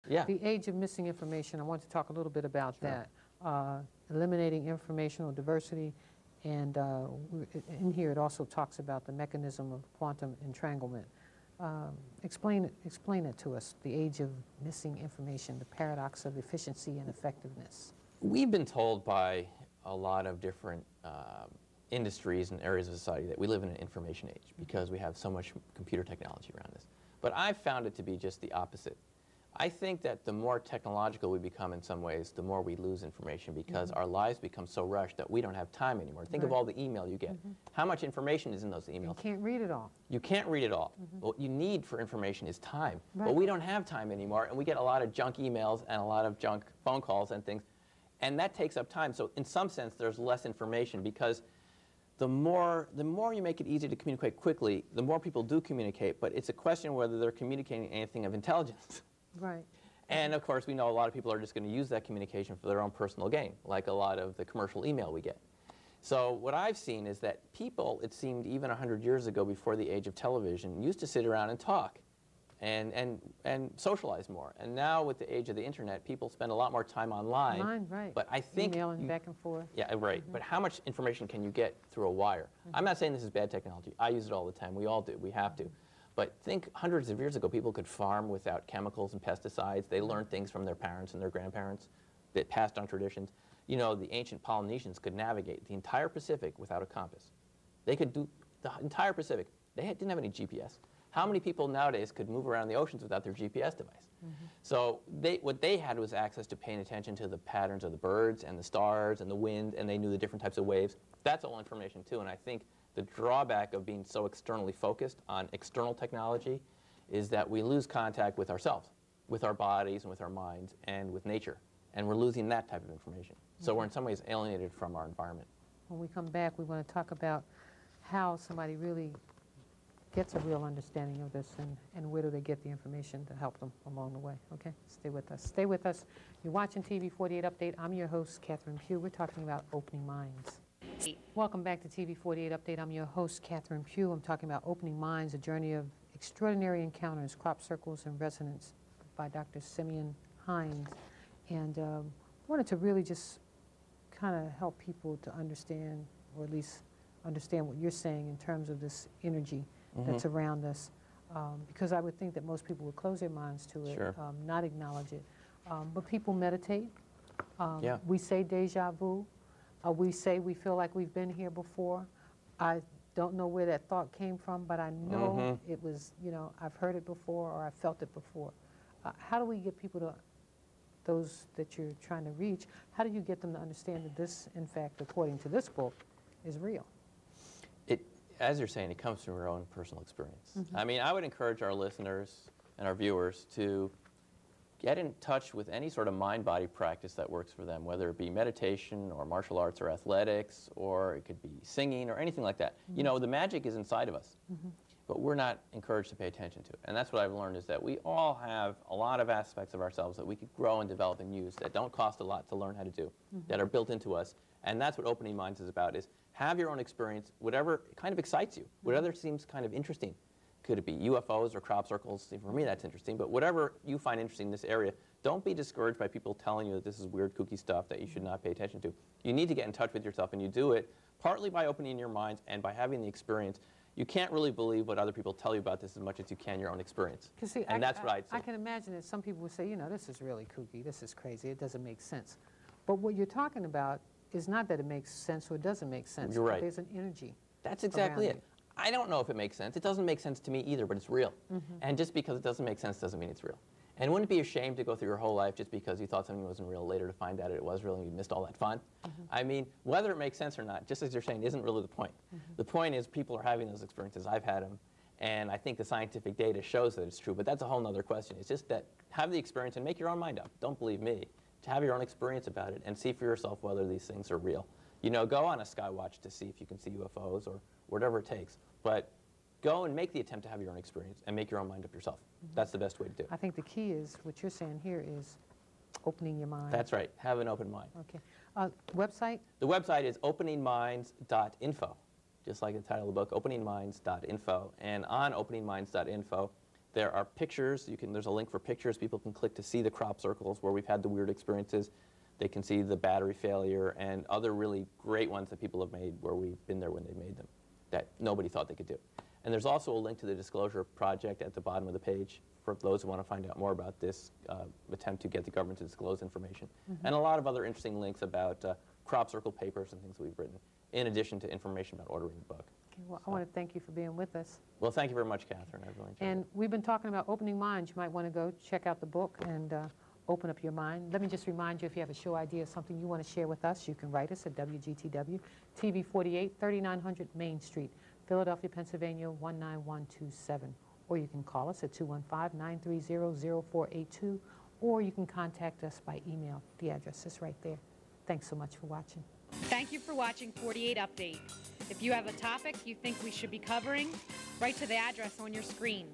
Yeah. The age of missing information, I want to talk a little bit about that. Eliminating informational diversity, and in here it also talks about the mechanism of quantum entanglement. Explain it to us, the age of missing information, the paradox of efficiency and effectiveness. We've been told by a lot of different industries and areas of society that we live in an information age because we have so much computer technology around us. But I've found it to be just the opposite. I think that the more technological we become in some ways, the more we lose information because our lives become so rushed that we don't have time anymore. Think of all the email you get. How much information is in those emails? You can't read it all. You can't read it all. What you need for information is time. But we don't have time anymore, and we get a lot of junk emails and a lot of junk phone calls and things. And that takes up time. So in some sense, there's less information because the more you make it easy to communicate quickly, the more people do communicate. But it's a question of whether they're communicating anything of intelligence. Right. And of course, we know a lot of people are just going to use that communication for their own personal gain, like a lot of the commercial email we get. So what I've seen is that people, it seemed even 100 years ago, before the age of television, used to sit around and talk and socialize more. And now with the age of the internet, people spend a lot more time online. Right. But I think emailing back and forth. Yeah, right. But how much information can you get through a wire? I'm not saying this is bad technology. I use it all the time. We all do. We have to. But think hundreds of years ago, people could farm without chemicals and pesticides. They learned things from their parents and their grandparents that passed on traditions. You know, the ancient Polynesians could navigate the entire Pacific without a compass. They could do the entire Pacific. They didn't have any GPS. How many people nowadays could move around the oceans without their GPS device? So what they had was access to paying attention to the patterns of the birds and the stars and the wind, and they knew the different types of waves. That's all information, too, and I think the drawback of being so externally focused on external technology is that we lose contact with ourselves, with our bodies and with our minds and with nature. And we're losing that type of information. So we're in some ways alienated from our environment. When we come back, we want to talk about how somebody really gets a real understanding of this and where do they get the information to help them along the way. Okay? Stay with us. Stay with us. You're watching TV 48 Update. I'm your host, Catherine Pugh. We're talking about opening minds. Welcome back to TV 48 Update. I'm your host, Catherine Pugh. I'm talking about Opening Minds, a journey of extraordinary encounters, crop circles, and resonance by Dr. Simeon, Hein. And I wanted to really just kind of help people to understand, or at least understand what you're saying in terms of this energy that's around us. Because I would think that most people would close their minds to it, not acknowledge it. But people meditate. We say deja vu. We say we feel like we've been here before. I don't know where that thought came from, but I know it was, you know, I've heard it before or I've felt it before. How do we get people to, those that you're trying to reach, how do you get them to understand that this, in fact, according to this book, is real? As you're saying, it comes from your own personal experience. I mean, I would encourage our listeners and our viewers to get in touch with any sort of mind-body practice that works for them, whether it be meditation or martial arts or athletics, or it could be singing or anything like that. You know, the magic is inside of us, but we're not encouraged to pay attention to it. And that's what I've learned, is that we all have a lot of aspects of ourselves that we could grow and develop and use that don't cost a lot to learn how to do, that are built into us. And that's what Opening Minds is about, is have your own experience, whatever kind of excites you, whatever seems kind of interesting. Could it be UFOs or crop circles? For me, that's interesting. But whatever you find interesting in this area, don't be discouraged by people telling you that this is weird, kooky stuff that you should not pay attention to. You need to get in touch with yourself, and you do it partly by opening your minds and by having the experience. You can't really believe what other people tell you about this as much as you can your own experience. See, and that's what I'd say. I can imagine that some people would say, you know, this is really kooky, this is crazy, it doesn't make sense. But what you're talking about is not that it makes sense or it doesn't make sense. You're right. There's an energy. That's exactly it. I don't know if it makes sense. It doesn't make sense to me either, but it's real. And just because it doesn't make sense doesn't mean it's real. And wouldn't it be a shame to go through your whole life just because you thought something wasn't real, later to find out it was real and you missed all that fun? I mean, whether it makes sense or not, just as you're saying, isn't really the point. The point is people are having those experiences. I've had them. And I think the scientific data shows that it's true. But that's a whole other question. It's just that have the experience and make your own mind up. Don't believe me. To have your own experience about it and see for yourself whether these things are real. You know, go on a sky watch to see if you can see UFOs or whatever it takes. But go and make the attempt to have your own experience and make your own mind up yourself. That's the best way to do it. I think the key is, what you're saying here is opening your mind. That's right. Have an open mind. Okay. Website? The website is openingminds.info, just like the title of the book, openingminds.info. And on openingminds.info, There are pictures. There's a link for pictures. People can click to see the crop circles where we've had the weird experiences. They can see the battery failure and other really great ones that people have made where we've been there when they made them that nobody thought they could do. And there's also a link to the disclosure project at the bottom of the page for those who want to find out more about this attempt to get the government to disclose information. And a lot of other interesting links about crop circle papers and things we've written, in addition to information about ordering the book. Okay, well, I want to thank you for being with us. Well, thank you very much, Catherine. I really enjoyed it. And we've been talking about opening minds. You might want to go check out the book and open up your mind. Let me just remind you, if you have a show idea or something you want to share with us, you can write us at WGTW, TV 48, 3900 Main Street, Philadelphia, Pennsylvania, 19127. Or you can call us at 215-930-0482, or you can contact us by email. The address is right there. Thanks so much for watching. Thank you for watching 48 Update. If you have a topic you think we should be covering, write to the address on your screen.